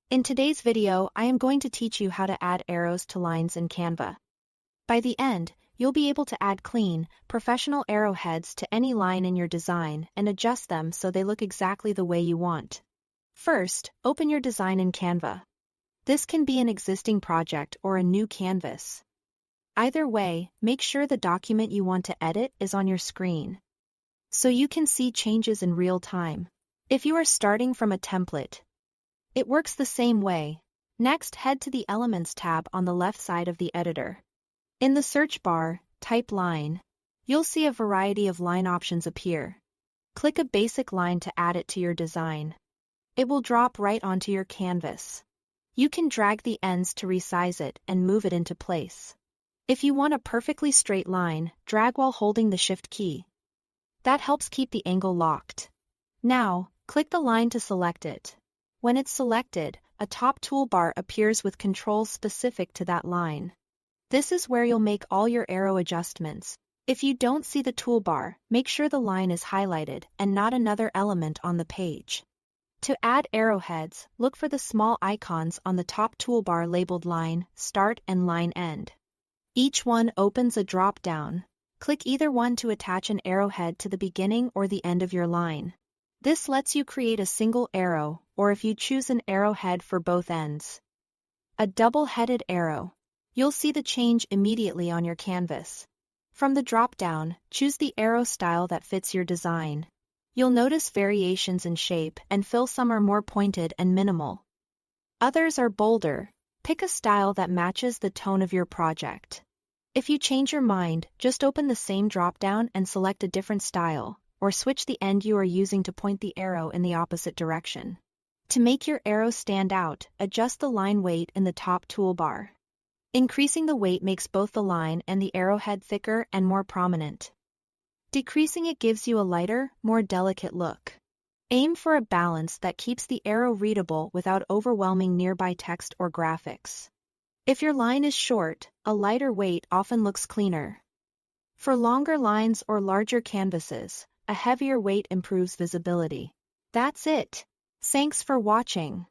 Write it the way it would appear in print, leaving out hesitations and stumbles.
In today's video, I am going to teach you how to add arrows to lines in Canva. By the end, you'll be able to add clean, professional arrowheads to any line in your design and adjust them so they look exactly the way you want. First, open your design in Canva. This can be an existing project or a new canvas. Either way, make sure the document you want to edit is on your screen, so you can see changes in real time. If you are starting from a template, it works the same way. Next, head to the Elements tab on the left side of the editor. In the search bar, type line. You'll see a variety of line options appear. Click a basic line to add it to your design. It will drop right onto your canvas. You can drag the ends to resize it and move it into place. If you want a perfectly straight line, drag while holding the Shift key. That helps keep the angle locked. Now, click the line to select it. When it's selected, a top toolbar appears with controls specific to that line. This is where you'll make all your arrow adjustments. If you don't see the toolbar, make sure the line is highlighted and not another element on the page. To add arrowheads, look for the small icons on the top toolbar labeled Line Start and Line End. Each one opens a drop-down. Click either one to attach an arrowhead to the beginning or the end of your line. This lets you create a single arrow, or if you choose an arrowhead for both ends. A double-headed arrow. You'll see the change immediately on your canvas. From the drop-down, choose the arrow style that fits your design. You'll notice variations in shape and feel some are more pointed and minimal. Others are bolder. Pick a style that matches the tone of your project. If you change your mind, just open the same drop-down and select a different style, or switch the end you are using to point the arrow in the opposite direction. To make your arrow stand out, adjust the line weight in the top toolbar. Increasing the weight makes both the line and the arrowhead thicker and more prominent. Decreasing it gives you a lighter, more delicate look. Aim for a balance that keeps the arrow readable without overwhelming nearby text or graphics. If your line is short, a lighter weight often looks cleaner. For longer lines or larger canvases, a heavier weight improves visibility. That's it. Thanks for watching.